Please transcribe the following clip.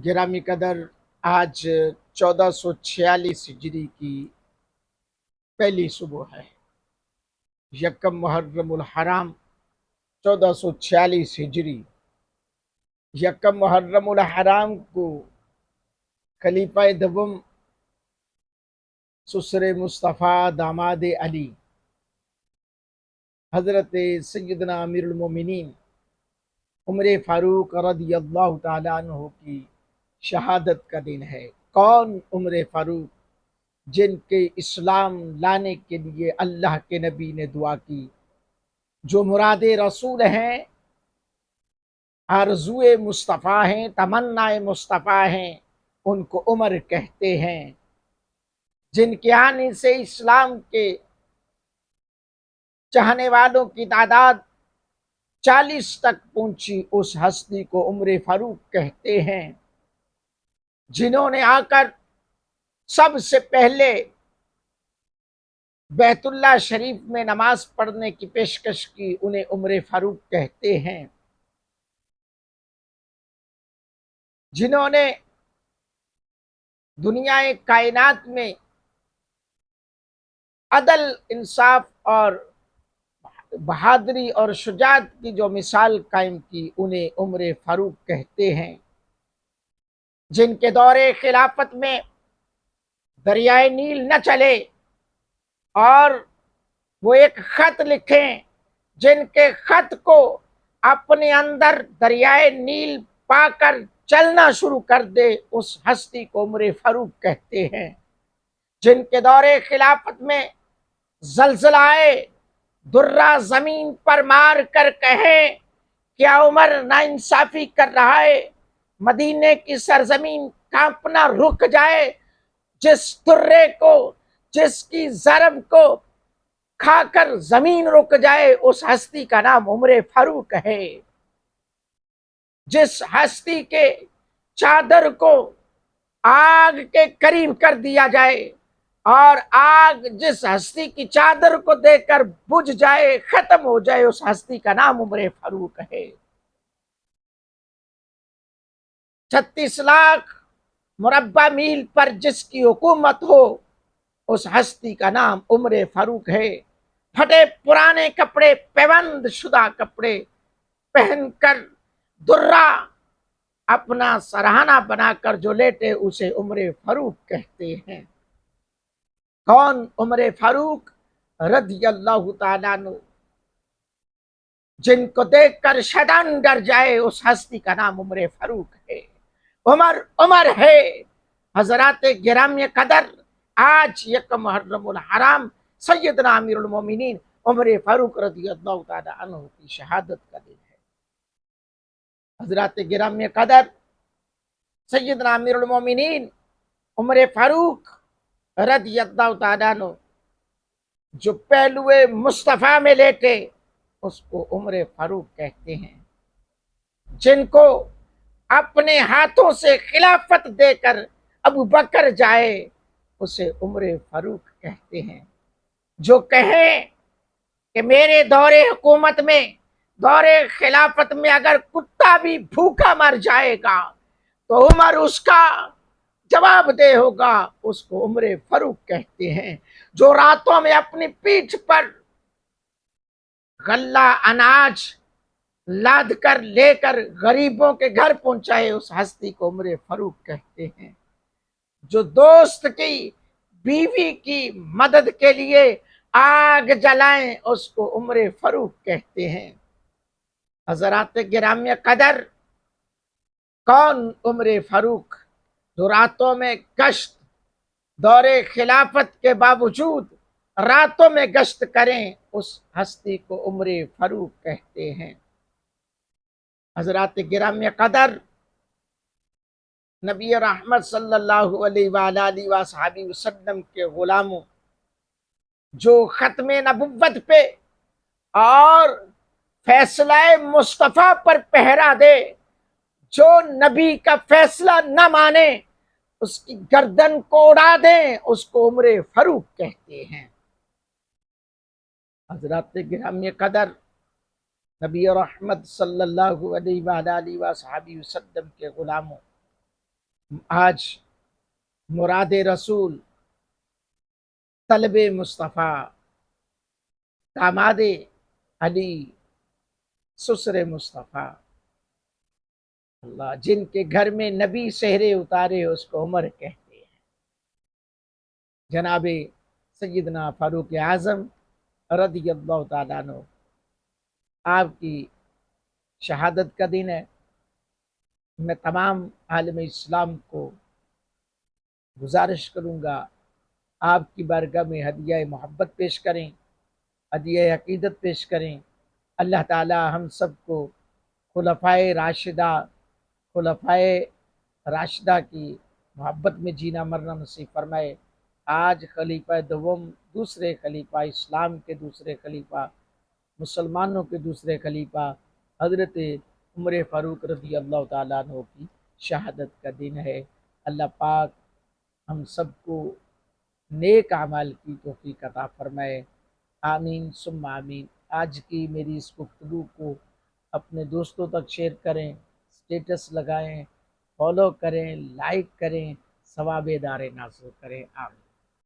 گرامی قدر، آج 1446 ہجری کی پہلی صبح ہے، یکم محرم الحرام 1446 ہجری۔ یکم محرم الحرام کو خلیفہ دوم سسر مصطفیٰ داماد علی حضرت سیدنا امیر المومنین عمر فاروق رضی اللہ تعالیٰ عنہ کی شہادت کا دن ہے۔ کون عمر فاروق؟ جن کے اسلام لانے کے لیے اللہ کے نبی نے دعا کی، جو مراد رسول ہیں، آرزو مصطفیٰ ہیں، تمنا مصطفیٰ ہیں، ان کو عمر کہتے ہیں۔ جن کے آنے سے اسلام کے چاہنے والوں کی تعداد 40 تک پہنچی، اس ہستی کو عمر فاروق کہتے ہیں۔ جنہوں نے آ کر سب سے پہلے بیت اللہ شریف میں نماز پڑھنے کی پیشکش کی، انہیں عمر فاروق کہتے ہیں۔ جنہوں نے دنیا کائنات میں عدل، انصاف اور بہادری اور شجاعت کی جو مثال قائم کی، انہیں عمر فاروق کہتے ہیں۔ جن کے دور خلافت میں دریائے نیل نہ چلے اور وہ ایک خط لکھیں، جن کے خط کو اپنے اندر دریائے نیل پا کر چلنا شروع کر دے، اس ہستی کو عمر فاروق کہتے ہیں۔ جن کے دور خلافت میں زلزلہ آئے، درہ زمین پر مار کر کہیں کیا عمر ناانصافی کر رہا ہے، مدینے کی سرزمین کانپنا رک جائے، جس درے کو، جس کی ضرب کو کھا کر زمین رک جائے، اس ہستی کا نام عمر فاروق ہے۔ جس ہستی کے چادر کو آگ کے قریب کر دیا جائے اور آگ جس ہستی کی چادر کو دیکھ کر بجھ جائے، ختم ہو جائے، اس ہستی کا نام عمر فاروق ہے۔ 36 لاکھ مربع میل پر جس کی حکومت ہو، اس ہستی کا نام عمر فاروق ہے۔ پھٹے پرانے کپڑے، پیوند شدہ کپڑے پہن کر درہ اپنا سرہانہ بنا کر جو لیٹے، اسے عمر فاروق کہتے ہیں۔ کون عمر فاروق رضی اللہ تعالیٰ عنہ؟ جن کو دیکھ کر شیطان ڈر جائے، اس ہستی کا نام عمر فاروق ہے۔ عمر عمر ہے۔ حضرات گرامی قدر، آج یکم محرم الحرام سیدنا امیر المومنین عمر فاروق رضی اللہ تعالیٰ عنہ کی شہادت کا دن ہے۔ حضرات گرامی قدر، سیدنا امیر المومنین عمر فاروق رضی اللہ تعالیٰ عنہ جو پہلو مصطفیٰ میں لیٹے، اس کو عمر فاروق کہتے ہیں۔ جن کو اپنے ہاتھوں سے خلافت دے کر ابو بکر جائے، اسے عمر فاروق کہتے ہیں۔ جو کہیں کہ میرے دور حکومت میں، دور خلافت میں اگر کتا بھی بھوکا مر جائے گا تو عمر اس کا جواب دہ ہوگا، اس کو عمر فاروق کہتے ہیں۔ جو راتوں میں اپنی پیٹھ پر غلہ اناج لاد کر لے کر غریبوں کے گھر پہنچائے، اس ہستی کو عمر فاروق کہتے ہیں۔ جو دوست کی بیوی کی مدد کے لیے آگ جلائیں، اس کو عمر فاروق کہتے ہیں۔ حضرات گرامی قدر، کون عمر فاروق؟ جو راتوں میں گشت، دور خلافت کے باوجود راتوں میں گشت کریں، اس ہستی کو عمر فاروق کہتے ہیں۔ حضرات گرامی قدر، نبی رحمت صلی اللہ علیہ وآلہ وصحبہ وسلم کے غلاموں جو ختم نبوت پہ اور فیصلہ مصطفیٰ پر پہرا دے، جو نبی کا فیصلہ نہ مانے، اس کی گردن کو اڑا دیں، اس کو عمر فاروق کہتے ہیں۔ حضرات گرامی قدر، نبی رحمت صلی اللہ علیہ وآلہ وصحبہ وسلم کے غلاموں آج مراد رسول، طلب مصطفیٰ، داماد علی، سسر مصطفیٰ، اللہ، جن کے گھر میں نبی سہرے اتارے اس کو عمر کہتے ہیں، جناب سیدنا فاروق اعظم رضی اللہ تعالیٰ عنہ، آپ کی شہادت کا دن ہے۔ میں تمام عالم اسلام کو گزارش کروں گا آپ کی بارگاہ میں ہدیہ محبت پیش کریں، ہدیہ عقیدت پیش کریں۔ اللہ تعالی ہم سب کو خلفائے راشدہ، خلفائے راشدہ کی محبت میں جینا مرنا نصیب فرمائے۔ آج خلیفہ دوم، دوسرے خلیفہ اسلام کے دوسرے خلیفہ، مسلمانوں کے دوسرے خلیفہ حضرت عمر فاروق رضی اللہ تعالیٰ عنہ کی شہادت کا دن ہے۔ اللہ پاک ہم سب کو نیک اعمال کی توفیق عطا فرمائے، آمین ثم آمین۔ آج کی میری اس گفتگو کو اپنے دوستوں تک شیئر کریں، اسٹیٹس لگائیں، فالو کریں، لائک کریں، ثواب دار نازل کریں، آمین۔